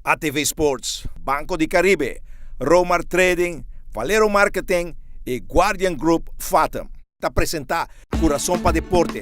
ATV Sports, Banco de Caribe, Romar Trading, Valero Marketing e Guardian Group Fathom. Te apresentar Coração para Deporte.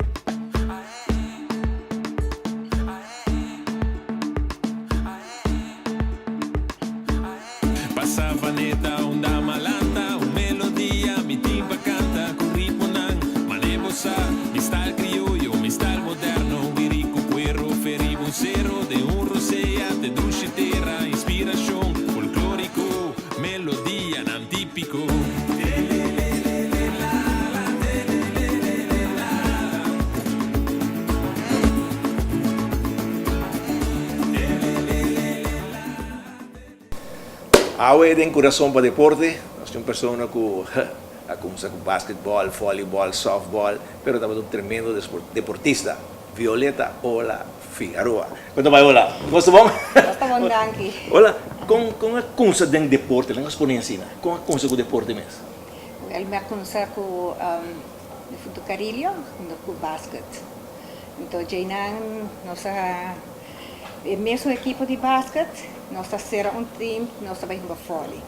Passa a vaneta, onda malanta, melodia, mi timba canta, con ritmo nan, manebosa, mi style criollo, mi style moderno, virico cuero, feribo cero, de un rosea, te dulce terra, inspiración, folclórico, melodia, nan típico. Awe den Coração para Deporte, nós temos pessoas que começa com basquetebol, voleibol, softball, pero também um tremendo deportista, Violeta Ola Figueroa. Quanto vai, Ola? Gosto bom? Gosto bom, danke. Ola, com a coisa den deporte, não é ensina, com a coisa com o deporte mesmo? Ele me começa com o carilho, com o basquete. Então, já nossa mesmo equipe de basquete, nós ser um time, nós também vamos vôlei.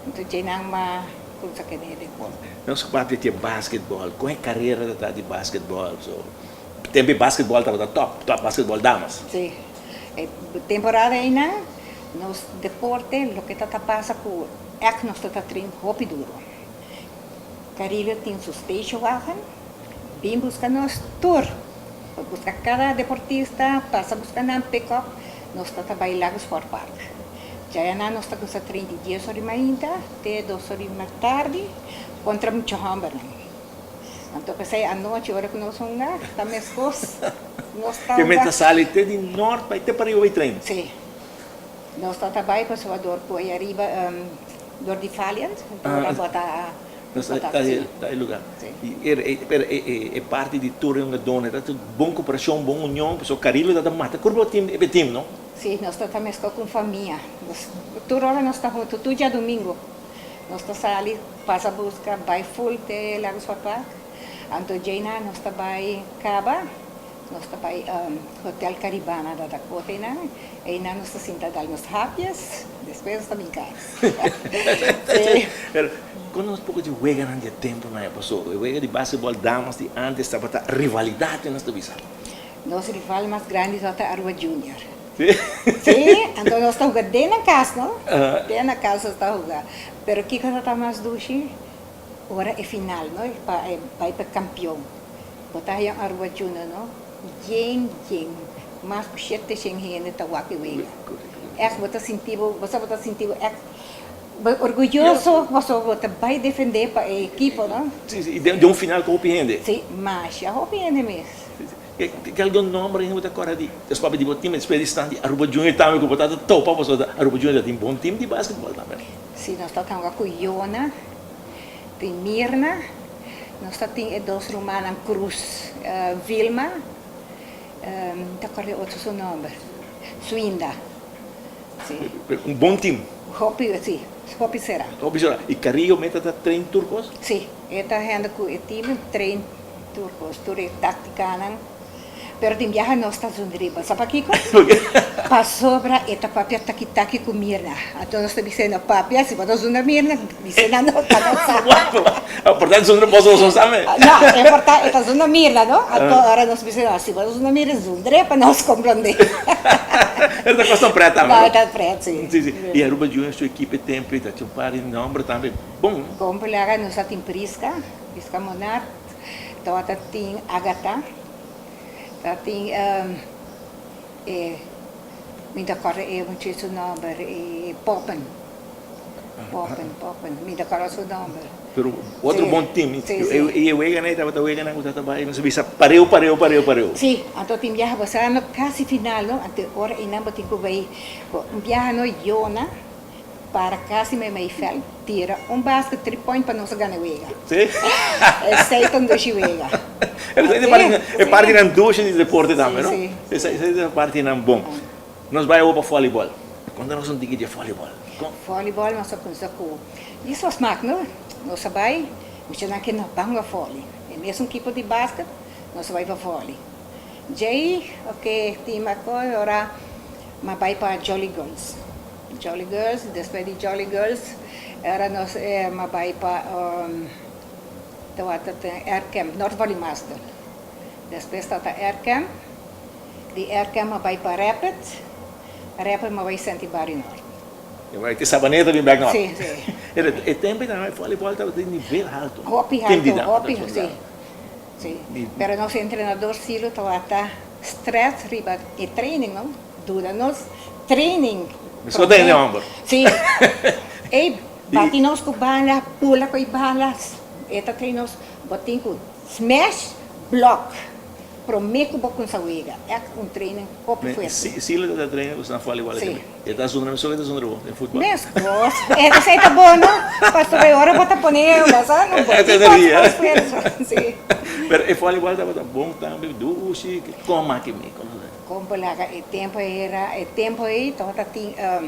Então, já não uma coisa que é deporte. Nós parte de basquetebol, com a carreira de basquetebol, tem basquetebol estava top basquetebol damas. Sim. Temporada ainda, nos deporte, o que está passa com que nós está treinando roupa duro. Carilho tem seu station wagon, vem buscar nós tour. Buscar cada deportista, passa buscando um pick-up, nós estamos trabalhando no Sport Park. Já nós estamos com 30 dias ainda, até 2 horas da tarde, contra muito hambre. Então, pensei, à noite, a hora que nós vamos lá, está minhas coisas. Que meta sale até de norte para até para o treino. Sim. Nós estamos trabalhando com o Salvador, por aí arriba, dor de Valiant, então botar está em lugar. E parte de tudo é uma dona, é boa cooperação, boa união, pessoal carinho da mata. Como o time, não? Sim, nós estamos com família. Toda hora nós estamos juntos, todo dia domingo. Nós estamos ali, passa a busca, vai full de Lagos Papá. Então, já nós estamos em Caba, nós estamos em Hotel Caribana da Dakota, e nós estamos sentados nos rápidos, depois estamos em casa. Quando um pouco de juega de tempo na época, o juega de basquetebol damas de antes estava a rivalidade nesta visa. Nosso rival mais grande é a Arua Junior. Sim? Então nós estamos jogando dentro da casa, não? Dentro da casa nós estamos jogando. Mas o que está mais doce, agora é final, não? Vai para campeão. Botar aí a Arua Junior, não? Gente, mas o cheiro de gente está aqui juega. Você está sentindo, orgulhoso, você vai defender para a equipe, não? Sim, de um final com o Piende. Sim, mas já o Piende mesmo. Que algum nome ainda agora de os papéis de time expedição de Aruba Junior também que botar top para você Aruba Junior tem bom time de basquetebol também. Sim, nós estamos com Iona, tem Mirna, nós temos dois romanos Cruz, Vilma, não recordo outro nome, Suinda. Sim. Bom time. Hopi será. E Carrillo meta da treino turcos? Sim, está ainda com o time treino turcos, tudo tática, não? Pero tem viaja nos Estados Unidos, sabe aqui? Passou para esta papia taki com Mirna. Então nós estamos dizendo papia, se você usar Mirna, dizendo não, tá não. Portanto, você não pode usar também. Não, é importante, está usando Mirna, não? Agora nós dizemos, se você usar Mirna, usar para nós compreender. Essa coisa preta, não? Está preta, sim. E a Aruba Junior, sua equipe tem preta, tinha um par de nome também. Bom. Como lá, nós temos Prisca Monart, então tem Agatha. Tem ainda agora é muito o nome Poppen, ainda agora o nome. Pero outro bom time. E o Egan estava também, mas bisa pareu. Sim, então tem viaja você no quase final, não? Até agora ainda tem que vai viaja no Iona para quase Meifel, tira basket 3 point para nós ganhar o Egan. Sim. É 6 onde se Egan. É parte de duas de deporte também, não? Sim. É parte de bom. Nós vai para voleibol. Quando nós não temos de voleibol. Voleibol nós começamos com isso as máquinas, nós vai, mas não que não vamos vôlei. É mesmo tipo de basquete, nós vai para vôlei. Jay, ok, tem uma coisa, ora mas vai para Jolly Girls. Jolly Girls, depois de Jolly Girls, era nós, mas vai para Air Camp, North Valley Master. Depois está Air Camp, de Air Camp vai para Rapids, mas vai Santa Barbara Norte. E vai ter Sabaneta bem back north. Sim, sim. E também o voleibol estava de nível alto. Hopi Team alto, dinâmico, sim. Sim. Pero nosso treinador Silo estava stress riba e training, não? Dura nos training. Mas só tem ombro. Sim. E bati nos com bala, pula com balas. Eta treinos botin com smash, block. Prometo com saúde. É training hopi forte. Silo está treinando usando voleibol também. Ele está usando a mesma coisa em futebol. Mesmo, essa receita boa, não? Pastor, agora bota poner, mas não botin. Sim. Mas o voleibol estava bom também, doce, como aqui me Como lá, o tempo aí, toda tinha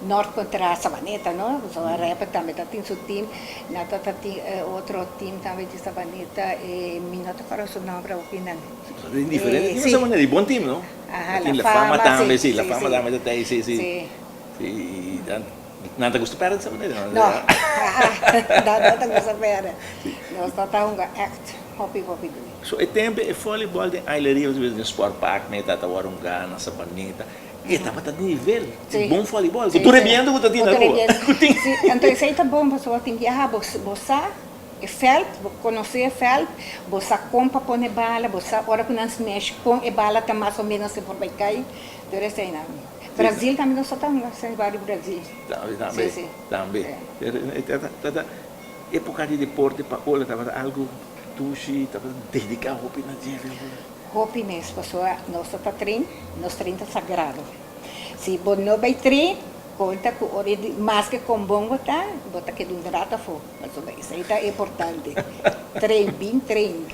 Norte contra Sabaneta, não? Só a Repa também tinha seu time, na toda tinha outro time também de Sabaneta, e minha para o nome para opinar. É diferente, tinha Sabaneta, e bom time, não? A Fama também, sim, a Fama também tem, sim. Sim. Não te gusta perder Sabaneta, não? Não, não te gusta perder. Nós estamos act, hopi. So, e tempo e voleibol de aileria, às vezes, no Sport Park, né, tá Warunga, na Sabaneta, e estava a nível, bom voleibol, tu rebiando com o Tatina, então, isso aí tá bom, você tem que viajar, você é felt, conhecer felt, você compra pôr bala, você, hora que não se mexe com a bala, tá mais ou menos, se por vai cair, então, isso aí não. Brasil também, nós só estamos em vários Brasil. Também. Época de deporte, para olhar, estava algo tuxi, estava dedicado ao na gente. Hopi mesmo, pessoa, nós está treino, nós treino sagrado. Se você não vai treino, conta com hora de mais que com bom botar, bota que de rata for. Isso aí é importante. Treino, bem treino.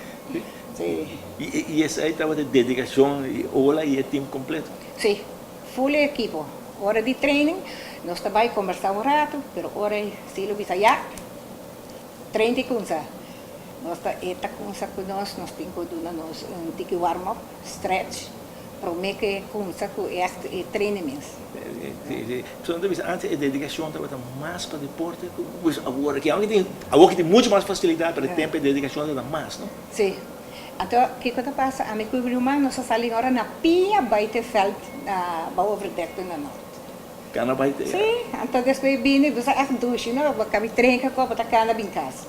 E essa aí estava de dedicação, e olha, e é time completo? Sim, full equipo. Hora de treino, nós também conversamos um rato, mas hora se lo visa já, treino com ça. Nós temos que warm-up, stretch, para o que é treinamento. Antes a dedicação estava mais para o deporte, agora que tem muito mais facilidade para o tempo, a dedicação está mais, não? Sim. Então, o que passa? A minha curva nós saímos agora na pia, vai ter felt, para o overdecto na norte. Cana vai ter? Sim, então depois vim, você é duche, não? Vai treina com a cana em casa.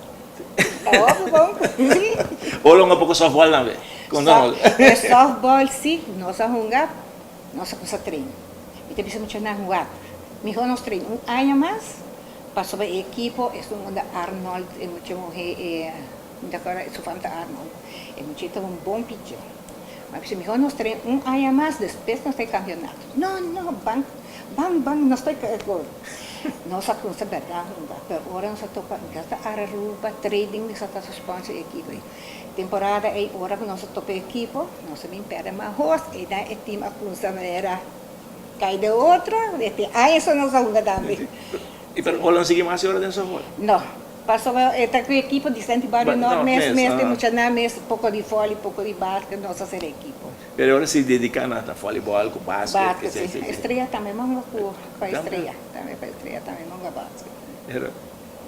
Olha um pouco softball na vez. Softball sim, nossa runga, nossa coisa treino. E tem que na runga. Melhor nós treino ano mais, passou a equipe, é da Arnold, é muito agora isso fanta Arnold, é muito bom pitcher. Mas se melhor nós treino ano mais, depois nós temos campeonato. Não, bang, nós temos nossa coisa verdade, agora nós estamos em Araruba, trading, nós estamos sponsor equipe. Temporada é hora que nós estamos equipe, nós também perdemos mais host, e daí é time a coisa maneira cai de outro, e isso nós vamos também. E para o seguir mais hora dessa hora? Não, passou está com a equipe de Santa Barbara Norte, mês temos um pouco de vôlei, pouco de basquete, nossa ser equipe. Pero agora se dedicar a voleibol, com basquete. Basquete, estreia também, vamos para estreia, também vamos basquete.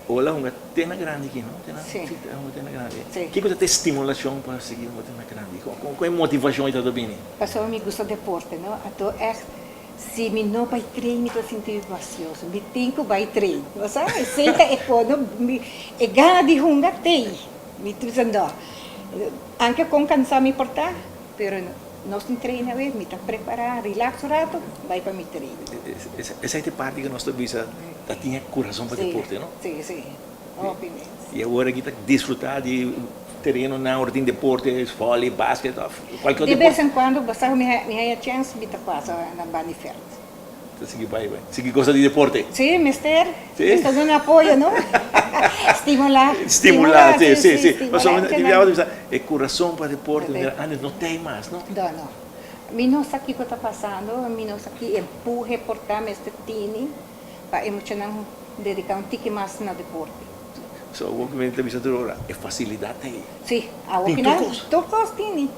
Olha, uma tena grande aqui, não? Sim. Uma tena grande. Sim. O que você tem estimulação para seguir uma tena grande? Qual é a motivação aí também? Pessoal, me gusta deporte, não? Então, se me não vai treinar, eu sinto vazioso. Me tenho que vai treinar. Você senta e quando é gana de runga tem. Me dizendo, anche com cansar me portar, pero nós treina mesmo, me está preparado, relaxa um rato, vai para me treino. Essa é a parte que nós temos tinha coração para deporte, não? Sim, obviamente. E agora aqui está desfrutar de terreno na ordem de deporte, vôlei, basquete, qualquer de vez em quando, você me chance, me passa na Banifeld. Seguir coisa de deporte? Sim, mister. Estou dando apoio, não? Estimular, sim. Mas é coração para deporte, antes não tem mais, não? Não. Minos aqui que está passando, minos aqui empurre portar este tini para emocionar, dedicar tique mais no deporte. So, obviamente, a visitadora é facilidade aí. Sim, a opinião, todos têm.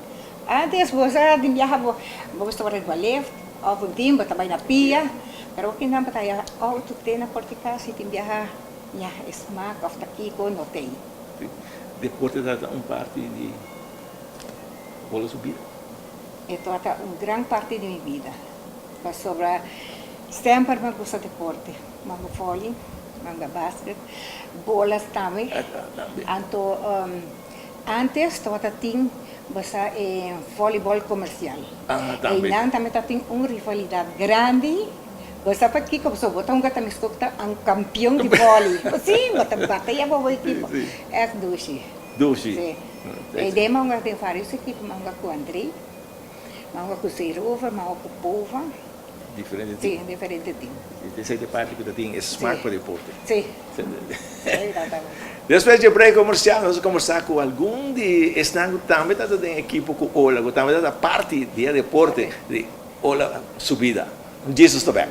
Antes, você viaja, você vai para left, Of din ba tabay na pia. Pero kinam pa tayo auto te na portika si timbiaha nya smack of takiko no tem. Deporte é parte de bola subida. Ito ata gran parte de minha vida. Mas sobre sempre me gusta deporte. Manga volley, manga basket, bolas também. Anto antes estava ting basta voleibol comercial. Também. E não também tem uma rivalidade grande. Basta pa kiko so botang gata miskokta ang campeão de vôlei. Sim, bota batalha boa equipe. É doce. Doce. Sim. E daí manga tem vários equipes, manga com André, manga com Seirova, manga com Pova. Diferente. Sim, diferente tim. Essa é parte que tem smart para deporte. Sim. Depois de break comercial, nós vamos conversar com algum de estão também tem equipe com Ola, também da parte de deporte de Ola subida. Jesus está bem.